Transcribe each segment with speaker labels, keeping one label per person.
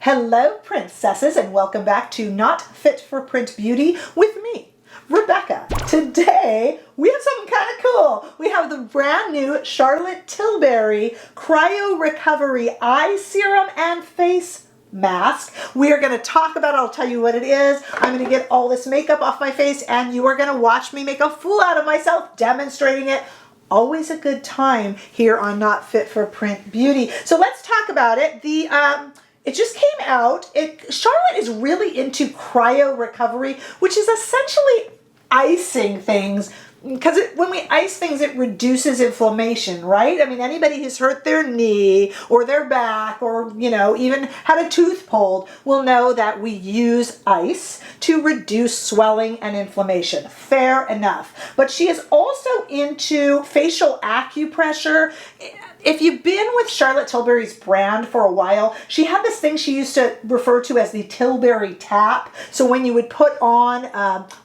Speaker 1: Hello, princesses, and welcome back to Not Fit for Print Beauty with me, Rebecca. Today, we have something kind of cool. We have the brand new Charlotte Tilbury Cryo-Recovery Eye Serum and Face Mask. We are going to talk about it. I'll tell you what it is. I'm going to get all this makeup off my face, and you are going to watch me make a fool out of myself demonstrating it. Always a good time here on Not Fit for Print Beauty. So let's talk about it. It just came out. Charlotte is really into cryo-recovery, which is essentially icing things. Because when we ice things, it reduces inflammation, right? I mean, anybody who's hurt their knee or their back or, even had a tooth pulled will know that we use ice to reduce swelling and inflammation. Fair enough. But she is also into facial acupressure. If you've been with Charlotte Tilbury's brand for a while, she had this thing she used to refer to as the Tilbury tap. So when you would put on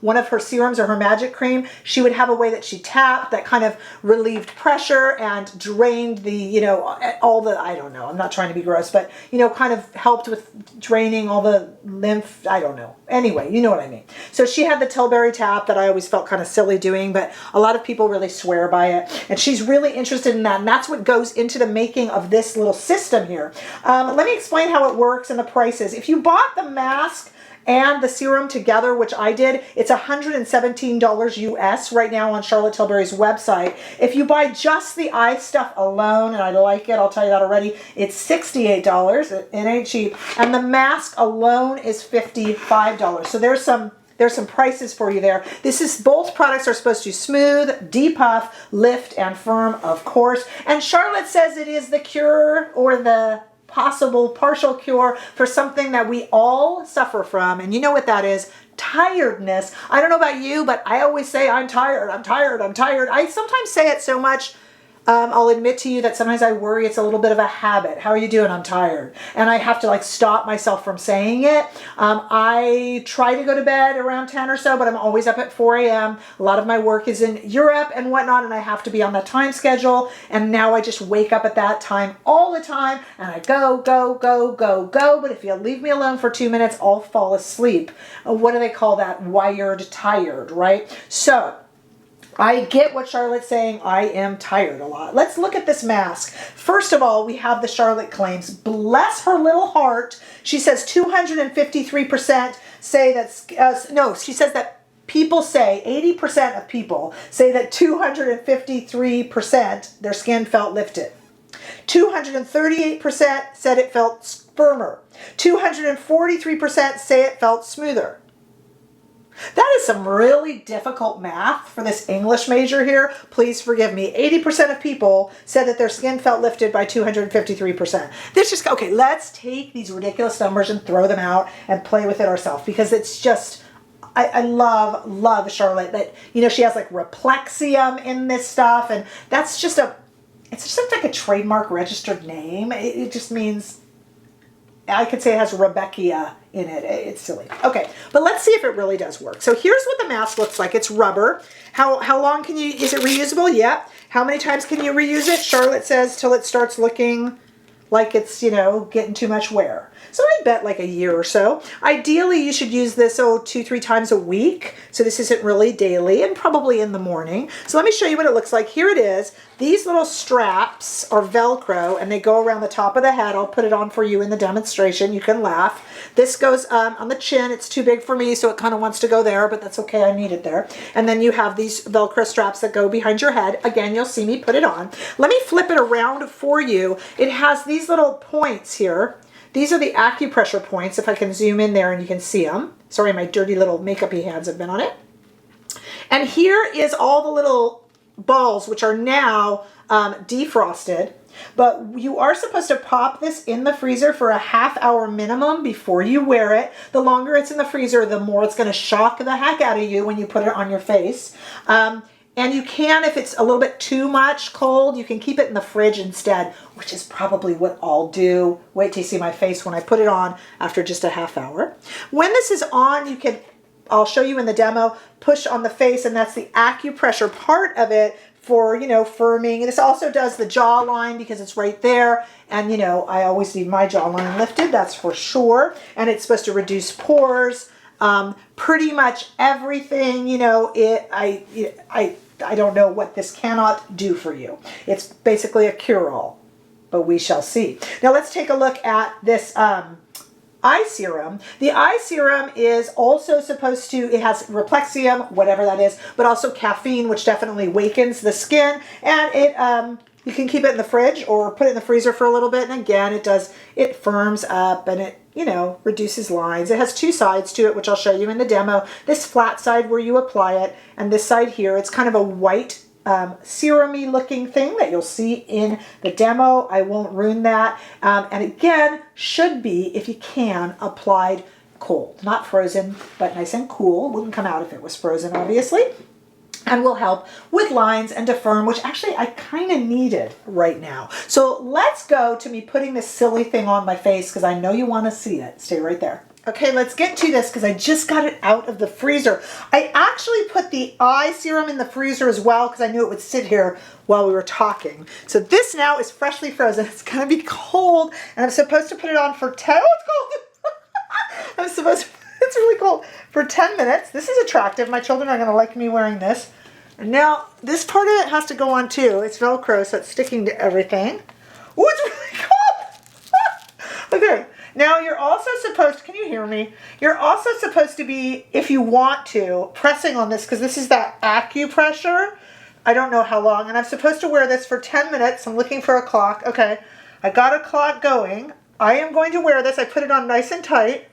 Speaker 1: one of her serums or her magic cream, she would have a way that she tapped that kind of relieved pressure and drained the, all the, I don't know, I'm not trying to be gross, but, kind of helped with draining all the lymph, I don't know. Anyway, you know what I mean. So she had the Tilbury tap that I always felt kind of silly doing, but a lot of people really swear by it. And she's really interested in that. And that's what goes into the making of this little system here. Let me explain how it works and the prices. If you bought the mask and the serum together, which I did, it's $117 US right now on Charlotte Tilbury's website. If you buy just the eye stuff alone, and I like it, I'll tell you that already, it's $68. It ain't cheap. And the mask alone is $55. So there's some prices for you there. Both products are supposed to smooth, depuff, lift, and firm, of course. And Charlotte says it is the cure or the possible partial cure for something that we all suffer from. And you know what that is? Tiredness. I don't know about you, but I always say, I'm tired, I'm tired, I'm tired. I sometimes say it so much, I'll admit to you that sometimes I worry it's a little bit of a habit. How are you doing? I'm tired. And I have to stop myself from saying it. I try to go to bed around 10 or so, but I'm always up at 4 a.m. A lot of my work is in Europe and whatnot, and I have to be on that time schedule. And now I just wake up at that time all the time, and I go. But if you leave me alone for 2 minutes, I'll fall asleep. What do they call that? Wired tired, right? So I get what Charlotte's saying. I am tired a lot. Let's look at this mask. First of all, we have the Charlotte claims. Bless her little heart. She says 253% say that, she says that people say, 80% of people say that 253% their skin felt lifted. 238% said it felt firmer. 243% say it felt smoother. That is some really difficult math for this English major here. Please forgive me. 80% of people said that their skin felt lifted by 253%. Okay, let's take these ridiculous numbers and throw them out and play with it ourselves, because it's just, I love Charlotte that, she has Replexium in this stuff, and that's just it's just like a trademark registered name. It just means, I could say it has Rebecca in it. It's silly. Okay, but let's see if it really does work. So here's what the mask looks like. It's rubber. How long is it reusable? Yep. How many times can you reuse it? Charlotte says till it starts looking like it's, getting too much wear. So I bet a year or so. Ideally, you should use this 2-3 times a week. So this isn't really daily, and probably in the morning. So let me show you what it looks like. Here it is. These little straps are Velcro, and they go around the top of the head. I'll put it on for you in the demonstration. You can laugh. This goes on the chin. It's too big for me, so it kind of wants to go there, but that's okay. I need it there. And then you have these Velcro straps that go behind your head. Again, you'll see me put it on. Let me flip it around for you. It has these little points here. These are the acupressure points, if I can zoom in there and you can see them. Sorry, my dirty little makeup-y hands have been on it. And here is all the little balls, which are now defrosted. But you are supposed to pop this in the freezer for a half-hour minimum before you wear it. The longer it's in the freezer, the more it's going to shock the heck out of you when you put it on your face. And you can, if it's a little bit too much cold, you can keep it in the fridge instead, which is probably what I'll do. Wait till you see my face when I put it on after just a half hour. When this is on, you can, I'll show you in the demo, push on the face, and that's the acupressure part of it for, you know, firming. This also does the jawline because it's right there. And, you know, I always need my jawline lifted, that's for sure. And it's supposed to reduce pores. Pretty much everything, you know, I don't know what this cannot do for you. It's basically a cure-all, but we shall see. Now let's take a look at this eye serum. The eye serum is also supposed to, it has Replexium, whatever that is, but also caffeine, which definitely wakens the skin. And it, you can keep it in the fridge or put it in the freezer for a little bit. And again, it firms up and it, you know, reduces lines. It has two sides to it, which I'll show you in the demo. This flat side where you apply it, and this side here, it's kind of a white serum-y looking thing that you'll see in the demo. I won't ruin that. And again, should be, if you can, applied cold. Not frozen, but nice and cool. Wouldn't come out if it was frozen, obviously. And will help with lines and to firm, which actually I kind of needed right now. So let's go to me putting this silly thing on my face because I know you want to see it. Stay right there. Okay, let's get to this because I just got it out of the freezer. I actually put the eye serum in the freezer as well because I knew it would sit here while we were talking. So this now is freshly frozen. It's going to be cold and I'm supposed to put it on for 10, oh, it's cold. It's really cold, for 10 minutes. This is attractive. My children are going to like me wearing this. And now this part of it has to go on too. It's Velcro, so it's sticking to everything. Oh, it's really cold. Okay. Now you're also supposed, can you hear me? You're also supposed to be, if you want to, pressing on this because this is that acupressure. I don't know how long. And I'm supposed to wear this for 10 minutes. I'm looking for a clock. Okay, I got a clock going. I am going to wear this. I put it on nice and tight.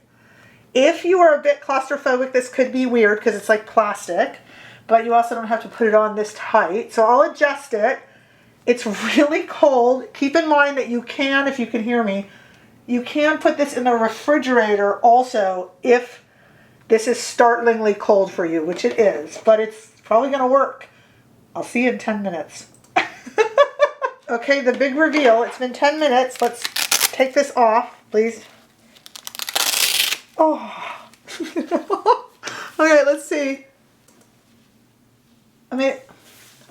Speaker 1: If you are a bit claustrophobic, this could be weird because it's like plastic. But you also don't have to put it on this tight. So I'll adjust it. It's really cold. Keep in mind that you can, if you can hear me, you can put this in the refrigerator also if this is startlingly cold for you, which it is, but it's probably going to work. I'll see you in 10 minutes. Okay, the big reveal. It's been 10 minutes. Let's take this off, please. Oh. Okay, let's see. I mean,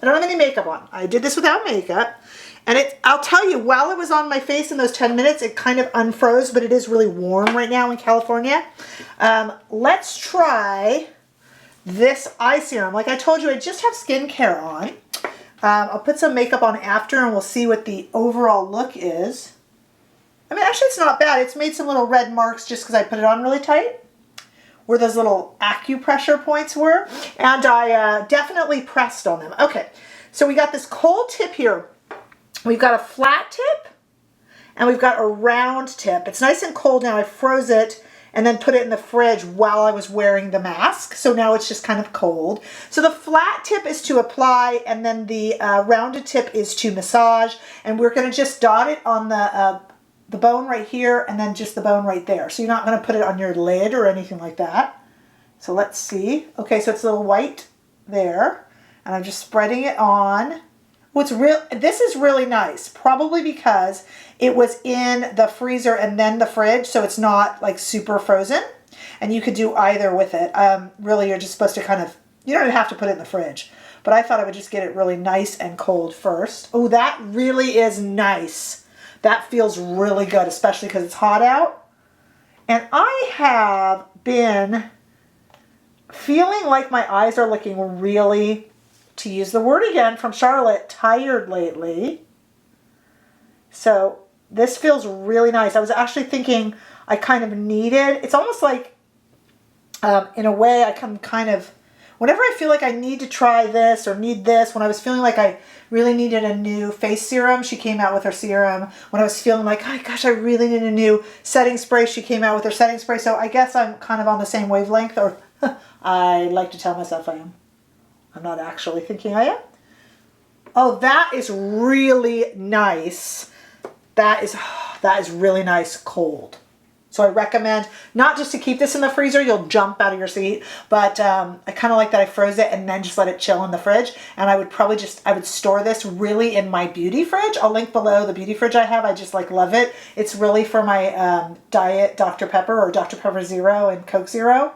Speaker 1: I don't have any makeup on. I did this without makeup. And I'll tell you, while it was on my face in those 10 minutes, it kind of unfroze, but it is really warm right now in California. Let's try this eye serum. Like I told you, I just have skincare on. I'll put some makeup on after and we'll see what the overall look is. I mean, actually it's not bad. It's made some little red marks just because I put it on really tight, where those little acupressure points were. And I definitely pressed on them. Okay, so we got this cold tip here. We've got a flat tip and we've got a round tip. It's nice and cold now. I froze it and then put it in the fridge while I was wearing the mask. So now it's just kind of cold. So the flat tip is to apply and then the rounded tip is to massage. And we're going to just dot it on the bone right here and then just the bone right there. So you're not going to put it on your lid or anything like that. So let's see. Okay, so it's a little white there. And I'm just spreading it on. This is really nice, probably because it was in the freezer and then the fridge, so it's not like super frozen. And you could do either with it. Really, you're just supposed to kind of, you don't have to put it in the fridge. But I thought I would just get it really nice and cold first. Oh, that really is nice. That feels really good, especially because it's hot out. And I have been feeling like my eyes are looking really, to use the word again from Charlotte, tired lately. So this feels really nice. I was actually thinking I kind of needed, it's almost like, in a way, I can kind of, whenever I feel like I need to try this or need this, when I was feeling like I really needed a new face serum, she came out with her serum. When I was feeling like, oh gosh, I really need a new setting spray, she came out with her setting spray. So I guess I'm kind of on the same wavelength, or I like to tell myself I am. I'm not actually thinking I am. Oh, that is really nice. That is really nice cold. So I recommend not just to keep this in the freezer, you'll jump out of your seat, but I kind of like that I froze it and then just let it chill in the fridge. And I would probably I would store this really in my beauty fridge. I'll link below the beauty fridge I have. I just like love it. It's really for my diet Dr. Pepper or Dr. Pepper Zero and Coke Zero.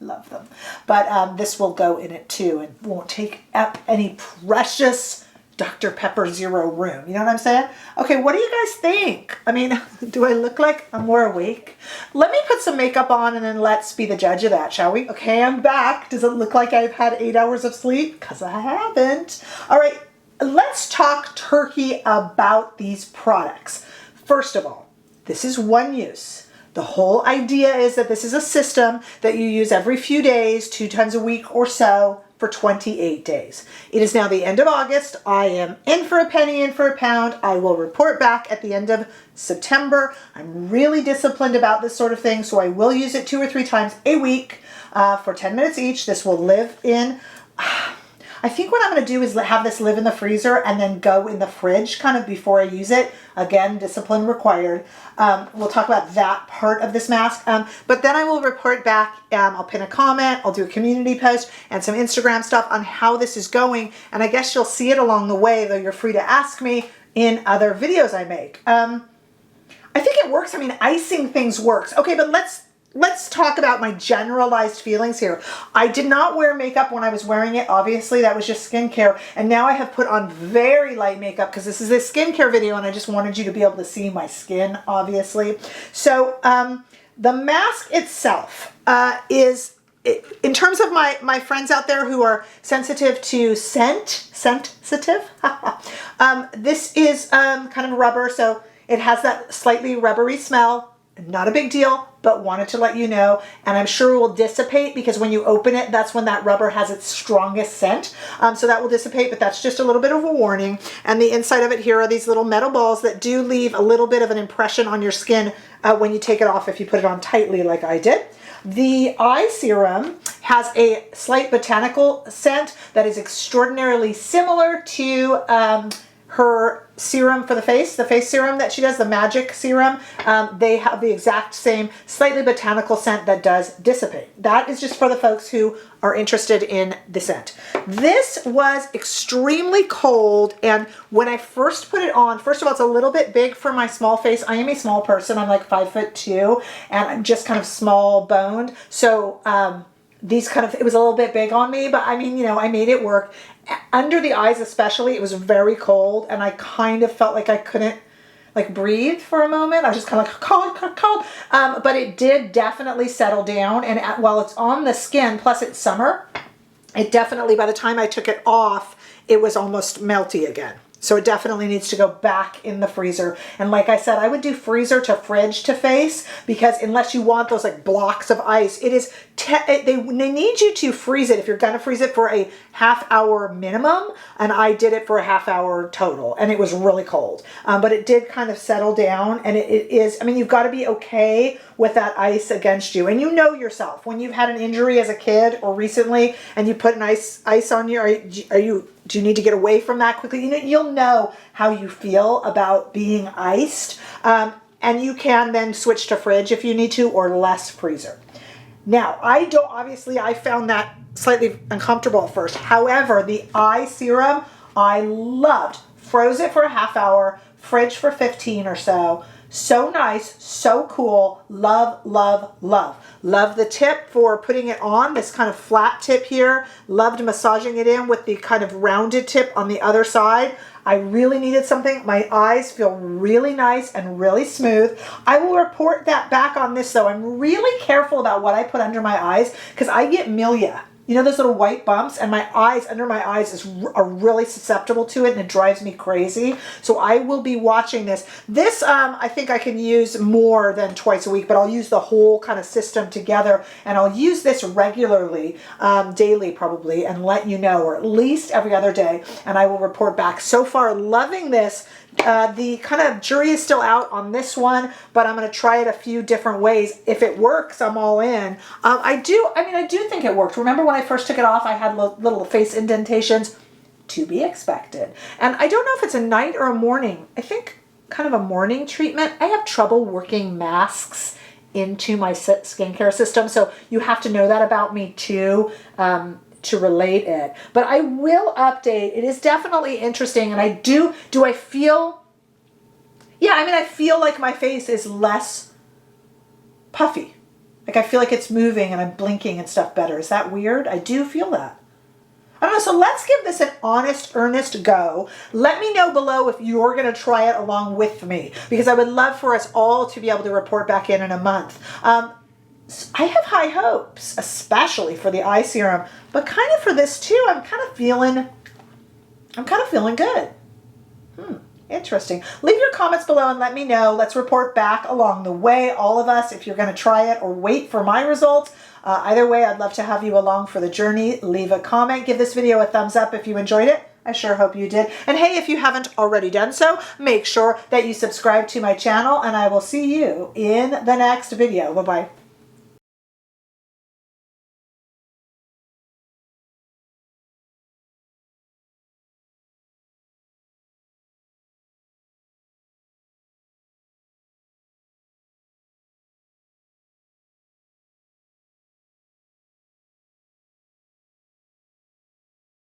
Speaker 1: Love them. But this will go in it too and won't take up any precious Dr. Pepper Zero room. You know what I'm saying? Okay, what do you guys think? I mean, do I look like I'm more awake? Let me put some makeup on and then let's be the judge of that, shall we? Okay, I'm back. Does it look like I've had 8 hours of sleep? Because I haven't. All right, let's talk turkey about these products. First of all, this is one use. The whole idea is that this is a system that you use every few days, 2 times a week or so, for 28 days. It is now the end of August. I am in for a penny, in for a pound. I will report back at the end of September. I'm really disciplined about this sort of thing, so I will use it 2 or 3 times a week for 10 minutes each. This will live in... I think what I'm going to do is have this live in the freezer and then go in the fridge kind of before I use it. Again, discipline required. We'll talk about that part of this mask. But then I will report back. I'll pin a comment. I'll do a community post and some Instagram stuff on how this is going. And I guess you'll see it along the way, though you're free to ask me in other videos I make. I think it works. I mean, icing things works. Okay, but let's talk about my generalized feelings here. I did not wear makeup when I was wearing it. Obviously, that was just skincare. And now I have put on very light makeup because this is a skincare video and I just wanted you to be able to see my skin, obviously. So the mask itself is, in terms of my friends out there who are sensitive to sensitive, this is kind of rubber. So it has that slightly rubbery smell. Not a big deal, but wanted to let you know. And I'm sure it will dissipate because when you open it, that's when that rubber has its strongest scent. So that will dissipate, but that's just a little bit of a warning. And the inside of it here are these little metal balls that do leave a little bit of an impression on your skin when you take it off if you put it on tightly like I did. The eye serum has a slight botanical scent that is extraordinarily similar to her serum for the face serum that she does, the magic serum. They have the exact same slightly botanical scent that does dissipate. That is just for the folks who are interested in the scent. This was extremely cold, and when I first put it on, first of all, it's a little bit big for my small face. I am a small person. I'm like 5'2", and I'm just kind of small boned. So it was a little bit big on me, but I mean, you know, I made it work. Under the eyes especially, it was very cold, and I kind of felt like I couldn't like breathe for a moment. I was just kind of like cold. But it did definitely settle down, and while it's on the skin, plus it's summer, it definitely, by the time I took it off, it was almost melty again. So it definitely needs to go back in the freezer. And like I said, I would do freezer to fridge to face, because unless you want those like blocks of ice, it is they need you to freeze it if you're going to freeze it for a half-hour minimum. And I did it for a half-hour total, and it was really cold. But it did kind of settle down, and it is, I mean, you've got to be okay with that ice against you. And you know yourself, when you've had an injury as a kid or recently, and you put an ice on you, do you need to get away from that quickly? You know, you'll know how you feel about being iced. And you can then switch to fridge if you need to, or less freezer. Now, I found that slightly uncomfortable at first. However, the eye serum, I loved. Froze it for a half hour, fridge for 15 or so. So nice, so cool. Love, love, love. Love the tip for putting it on, this kind of flat tip here. Loved massaging it in with the kind of rounded tip on the other side. I really needed something. My eyes feel really nice and really smooth. I will report that back on this though. I'm really careful about what I put under my eyes because I get milia. You know those little white bumps, and my eyes, under my eyes are really susceptible to it, and it drives me crazy. So I will be watching this. This, I think I can use more than twice a week, but I'll use the whole kind of system together, and I'll use this regularly, daily probably, and let you know, or at least every other day, and I will report back. So far, loving this. The kind of jury is still out on this one, but I'm going to try it a few different ways. If it works, I'm all in. I do think it worked. Remember when I first took it off, I had little face indentations, to be expected. And I don't know if it's a night or a morning. I think kind of a morning treatment. I have trouble working masks into my skincare system, so you have to know that about me too. To relate it, but I will update. It is definitely interesting, and I feel, yeah, I mean, I feel like my face is less puffy. Like I feel like it's moving and I'm blinking and stuff better. Is that weird? I do feel that. I don't know, so let's give this an honest, earnest go. Let me know below if you're gonna try it along with me, because I would love for us all to be able to report back in a month. I have high hopes, especially for the eye serum, but kind of for this too. I'm kind of feeling good. Interesting. Leave your comments below and let me know. Let's report back along the way, all of us, if you're going to try it or wait for my results. Either way, I'd love to have you along for the journey. Leave a comment. Give this video a thumbs up if you enjoyed it. I sure hope you did. And hey, if you haven't already done so, make sure that you subscribe to my channel, and I will see you in the next video. Bye-bye.